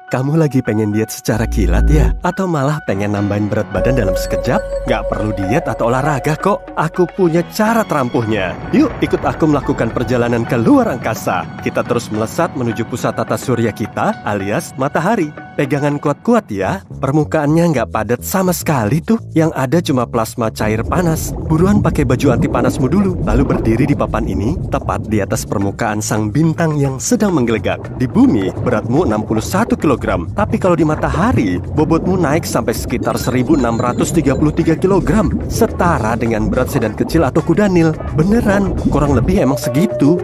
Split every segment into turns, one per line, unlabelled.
Kamu lagi pengen diet secara kilat ya? Atau malah pengen nambahin berat badan dalam sekejap? Gak perlu diet atau olahraga kok. Aku punya cara terampuhnya. Yuk ikut aku melakukan perjalanan ke luar angkasa. Kita terus melesat menuju pusat tata surya kita alias matahari. Pegangan kuat-kuat ya. Permukaannya nggak padat sama sekali tuh. Yang ada cuma plasma cair panas. Buruan pakai baju anti panasmu dulu. Lalu berdiri di papan ini, tepat di atas permukaan sang bintang yang sedang menggelegak. Di bumi, beratmu 61 kg. Tapi kalau di matahari, bobotmu naik sampai sekitar 1633 kg. Setara dengan berat sedan kecil atau kuda nil. Beneran, kurang lebih emang segitu.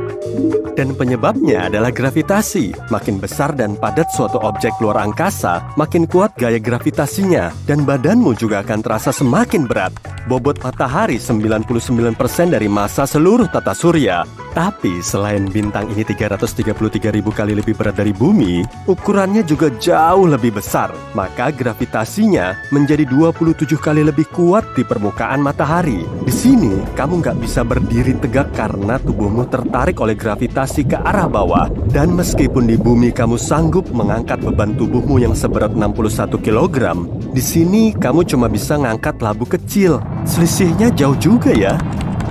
Dan penyebabnya adalah gravitasi. Makin besar dan padat suatu objek luar angkasa, makin kuat gaya gravitasinya. Dan badanmu juga akan terasa semakin berat. Bobot matahari 99% dari massa seluruh tata surya. Tapi selain bintang ini 333.000 kali lebih berat dari bumi, ukurannya juga jauh lebih besar. Maka gravitasinya menjadi 27 kali lebih kuat di permukaan matahari. Di sini, kamu nggak bisa berdiri tegak karena tubuhmu tertarik oleh gravitasi ke arah bawah. Dan meskipun di bumi kamu sanggup mengangkat beban tubuhmu yang seberat 61 kg, di sini kamu cuma bisa ngangkat labu kecil. Selisihnya jauh juga ya.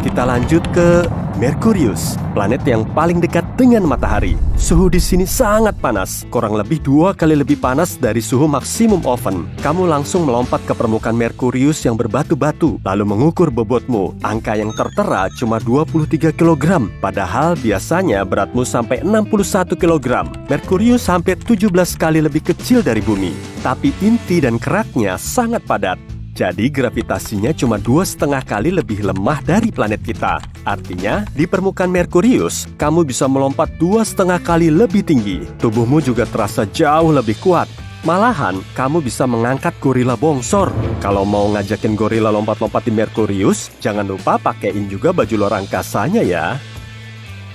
Kita lanjut ke Merkurius, planet yang paling dekat dengan matahari. Suhu di sini sangat panas, kurang lebih 2 kali lebih panas dari suhu maksimum oven. Kamu langsung melompat ke permukaan Merkurius yang berbatu-batu, lalu mengukur bobotmu. Angka yang tertera cuma 23 kg, padahal biasanya beratmu sampai 61 kg. Merkurius hampir 17 kali lebih kecil dari bumi, tapi inti dan keraknya sangat padat. Jadi gravitasinya cuma 2,5 kali lebih lemah dari planet kita. Artinya, di permukaan Merkurius, kamu bisa melompat 2,5 kali lebih tinggi. Tubuhmu juga terasa jauh lebih kuat. Malahan, kamu bisa mengangkat gorila bongsor. Kalau mau ngajakin gorila lompat-lompat di Merkurius, jangan lupa pakein juga baju luar angkasanya ya.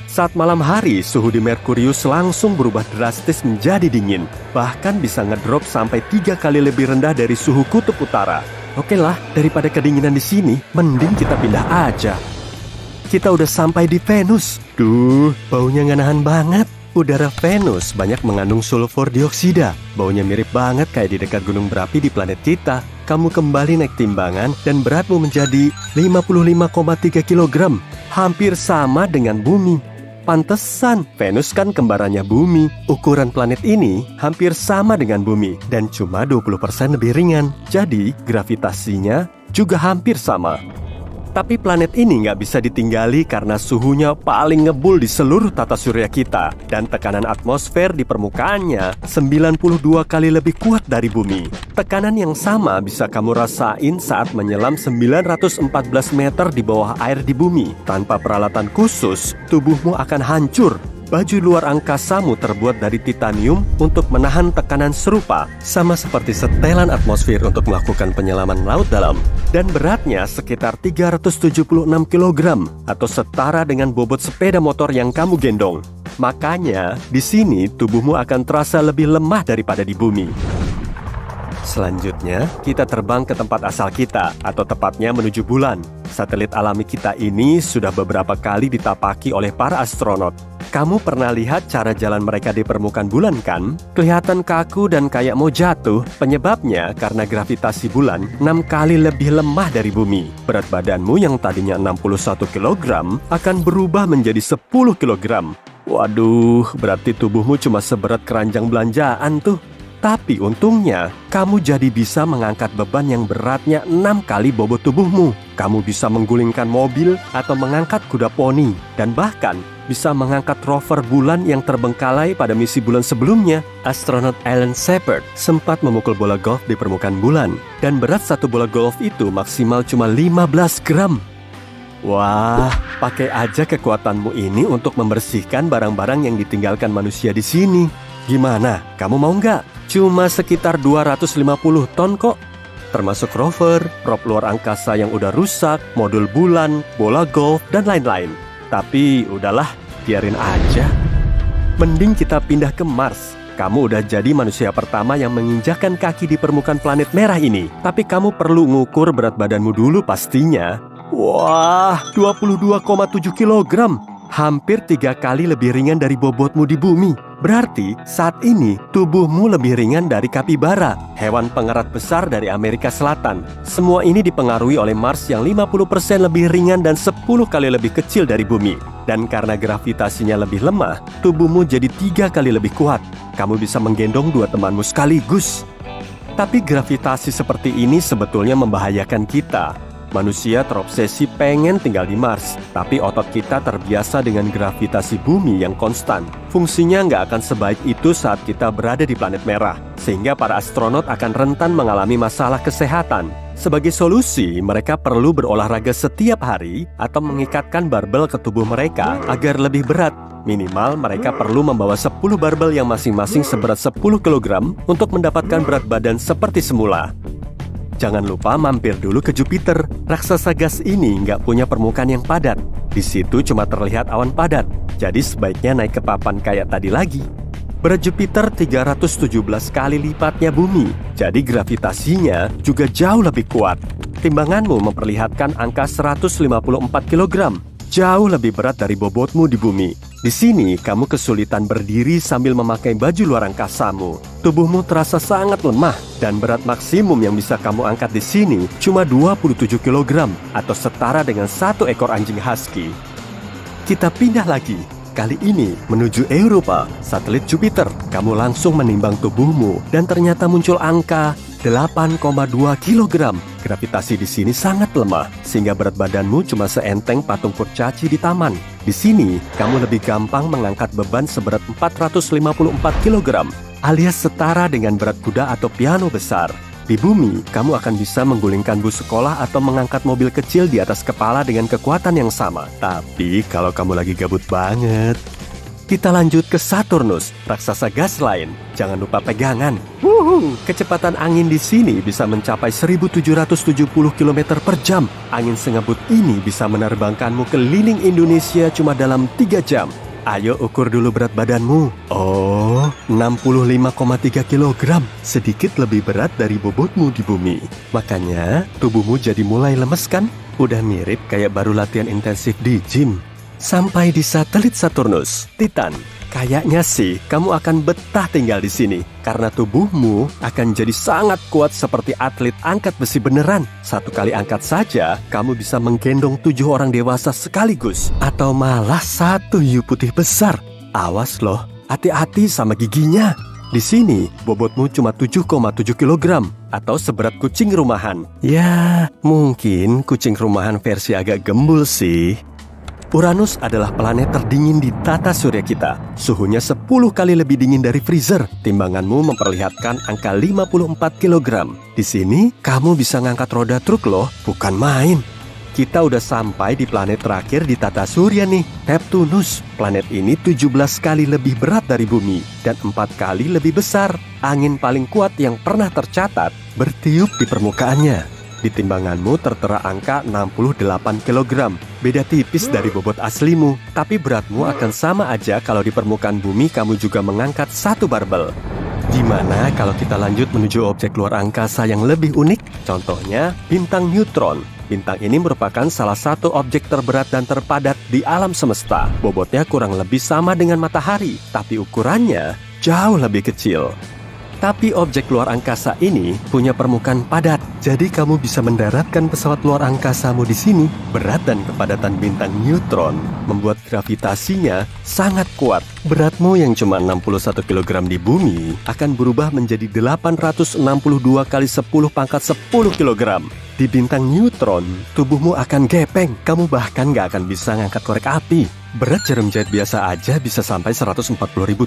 Saat malam hari, suhu di Merkurius langsung berubah drastis menjadi dingin. Bahkan bisa ngedrop sampai 3 kali lebih rendah dari suhu kutub utara. Oke lah, daripada kedinginan di sini, mending kita pindah aja. Kita udah sampai di Venus. Duh, baunya nggak nahan banget. Udara Venus banyak mengandung sulfur dioksida. Baunya mirip banget kayak di dekat gunung berapi di planet kita. Kamu kembali naik timbangan dan beratmu menjadi 55,3 kg. Hampir sama dengan bumi. Pantesan, Venus kan kembarannya bumi. Ukuran planet ini hampir sama dengan bumi dan cuma 20% lebih ringan. Jadi, gravitasinya juga hampir sama. Tapi planet ini nggak bisa ditinggali karena suhunya paling ngebul di seluruh tata surya kita. Dan tekanan atmosfer di permukaannya 92 kali lebih kuat dari bumi. Tekanan yang sama bisa kamu rasain saat menyelam 914 meter di bawah air di bumi. Tanpa peralatan khusus, tubuhmu akan hancur. Baju luar angkasamu terbuat dari titanium untuk menahan tekanan serupa, sama seperti setelan atmosfer untuk melakukan penyelaman laut dalam. Dan beratnya sekitar 376 kg, atau setara dengan bobot sepeda motor yang kamu gendong. Makanya, di sini tubuhmu akan terasa lebih lemah daripada di bumi. Selanjutnya, kita terbang ke tempat asal kita, atau tepatnya menuju bulan. Satelit alami kita ini sudah beberapa kali ditapaki oleh para astronot. Kamu pernah lihat cara jalan mereka di permukaan bulan kan? Kelihatan kaku dan kayak mau jatuh. Penyebabnya karena gravitasi bulan 6 kali lebih lemah dari bumi. Berat badanmu yang tadinya 61 kg akan berubah menjadi 10 kg. Waduh, berarti tubuhmu cuma seberat keranjang belanjaan tuh. Tapi untungnya, kamu jadi bisa mengangkat beban yang beratnya 6 kali bobot tubuhmu. Kamu bisa menggulingkan mobil atau mengangkat kuda poni. Dan bahkan bisa mengangkat rover bulan yang terbengkalai pada misi bulan sebelumnya. Astronot Alan Shepard sempat memukul bola golf di permukaan bulan. Dan berat satu bola golf itu maksimal cuma 15 gram. Wah, pakai aja kekuatanmu ini untuk membersihkan barang-barang yang ditinggalkan manusia di sini. Gimana? Kamu mau nggak? Cuma sekitar 250 ton kok. Termasuk rover, prop luar angkasa yang udah rusak, modul bulan, bola golf, dan lain-lain. Tapi udahlah, biarin aja. Mending kita pindah ke Mars. Kamu udah jadi manusia pertama yang menginjakkan kaki di permukaan planet merah ini. Tapi kamu perlu ngukur berat badanmu dulu pastinya. Wah, 22,7 kg. hampir 3 kali lebih ringan dari bobotmu di bumi. Berarti saat ini tubuhmu lebih ringan dari kapibara, hewan pengerat besar dari Amerika Selatan. Semua ini dipengaruhi oleh Mars yang 50% lebih ringan dan 10 kali lebih kecil dari bumi. Dan karena gravitasinya lebih lemah, tubuhmu jadi 3 kali lebih kuat. Kamu bisa menggendong 2 temanmu sekaligus. Tapi gravitasi seperti ini sebetulnya membahayakan kita. Manusia terobsesi pengen tinggal di Mars, tapi otot kita terbiasa dengan gravitasi bumi yang konstan. Fungsinya nggak akan sebaik itu saat kita berada di planet merah, sehingga para astronot akan rentan mengalami masalah kesehatan. Sebagai solusi, mereka perlu berolahraga setiap hari atau mengikatkan barbel ke tubuh mereka agar lebih berat. Minimal mereka perlu membawa 10 barbel yang masing-masing seberat 10 kg untuk mendapatkan berat badan seperti semula. Jangan lupa mampir dulu ke Jupiter. Raksasa gas ini nggak punya permukaan yang padat. Di situ cuma terlihat awan padat. Jadi sebaiknya naik ke papan kayak tadi lagi. Berat Jupiter 317 kali lipatnya bumi. Jadi gravitasinya juga jauh lebih kuat. Timbanganmu memperlihatkan angka 154 kg. Jauh lebih berat dari bobotmu di bumi. Di sini, kamu kesulitan berdiri sambil memakai baju luar angkasamu. Tubuhmu terasa sangat lemah, dan berat maksimum yang bisa kamu angkat di sini cuma 27 kg, atau setara dengan 1 ekor anjing husky. Kita pindah lagi. Kali ini menuju Europa, satelit Jupiter. Kamu langsung menimbang tubuhmu, dan ternyata muncul angka 8,2 kg. Gravitasi di sini sangat lemah, sehingga berat badanmu cuma seenteng patung kurcaci di taman. Di sini, kamu lebih gampang mengangkat beban seberat 454 kg, alias setara dengan berat kuda atau piano besar. Di bumi, kamu akan bisa menggulingkan bus sekolah atau mengangkat mobil kecil di atas kepala dengan kekuatan yang sama. Tapi kalau kamu lagi gabut banget, kita lanjut ke Saturnus, raksasa gas lain. Jangan lupa pegangan. Kecepatan angin di sini bisa mencapai 1770 km per jam. Angin sengebut ini bisa menerbangkanmu keliling Indonesia cuma dalam 3 jam. Ayo ukur dulu berat badanmu. Oh, 65,3 kg. Sedikit lebih berat dari bobotmu di bumi. Makanya, tubuhmu jadi mulai lemes kan? Udah mirip kayak baru latihan intensif di gym. Sampai di satelit Saturnus, Titan. Kayaknya sih kamu akan betah tinggal di sini karena tubuhmu akan jadi sangat kuat seperti atlet angkat besi beneran. 1 kali angkat saja, kamu bisa menggendong 7 orang dewasa sekaligus. Atau malah 1 hiu putih besar. Awas loh, hati-hati sama giginya. Di sini, bobotmu cuma 7,7 kg atau seberat kucing rumahan. Ya, mungkin kucing rumahan versi agak gembul sih. Uranus adalah planet terdingin di tata surya kita. Suhunya 10 kali lebih dingin dari freezer. Timbanganmu memperlihatkan angka 54 kg. Di sini, kamu bisa ngangkat roda truk loh, bukan main. Kita udah sampai di planet terakhir di tata surya nih, Neptunus. Planet ini 17 kali lebih berat dari bumi dan 4 kali lebih besar. Angin paling kuat yang pernah tercatat bertiup di permukaannya. Di timbanganmu tertera angka 68 kg. Beda tipis dari bobot aslimu, tapi beratmu akan sama aja kalau di permukaan bumi kamu juga mengangkat 1 barbel. Gimana kalau kita lanjut menuju objek luar angkasa yang lebih unik? Contohnya, bintang neutron. Bintang ini merupakan salah satu objek terberat dan terpadat di alam semesta. Bobotnya kurang lebih sama dengan matahari, tapi ukurannya jauh lebih kecil. Tapi objek luar angkasa ini punya permukaan padat, jadi kamu bisa mendaratkan pesawat luar angkasamu di sini. Berat dan kepadatan bintang neutron membuat gravitasinya sangat kuat. Beratmu yang cuma 61 kg di bumi akan berubah menjadi 862 kali 10 pangkat 10 kg. Di bintang neutron, tubuhmu akan gepeng. Kamu bahkan gak akan bisa ngangkat korek api. Berat jarum jahit biasa aja bisa sampai 140.000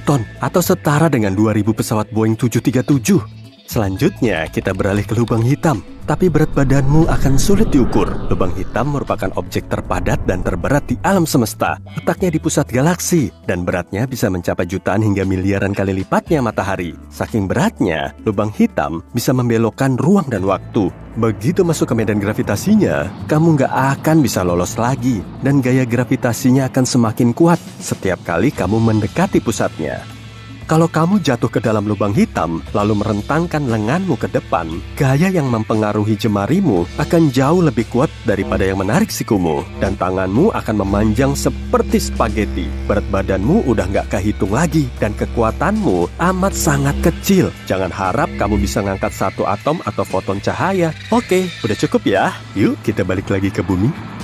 ton atau setara dengan 2.000 pesawat Boeing 737. Selanjutnya, kita beralih ke lubang hitam. Tapi berat badanmu akan sulit diukur. Lubang hitam merupakan objek terpadat dan terberat di alam semesta. Letaknya di pusat galaksi, dan beratnya bisa mencapai jutaan hingga miliaran kali lipatnya matahari. Saking beratnya, lubang hitam bisa membelokkan ruang dan waktu. Begitu masuk ke medan gravitasinya, kamu nggak akan bisa lolos lagi. Dan gaya gravitasinya akan semakin kuat setiap kali kamu mendekati pusatnya. Kalau kamu jatuh ke dalam lubang hitam, lalu merentangkan lenganmu ke depan, gaya yang mempengaruhi jemarimu akan jauh lebih kuat daripada yang menarik sikumu. Dan tanganmu akan memanjang seperti spaghetti. Berat badanmu udah nggak kehitung lagi, dan kekuatanmu amat sangat kecil. Jangan harap kamu bisa ngangkat satu atom atau foton cahaya. Oke, udah cukup ya. Yuk kita balik lagi ke bumi.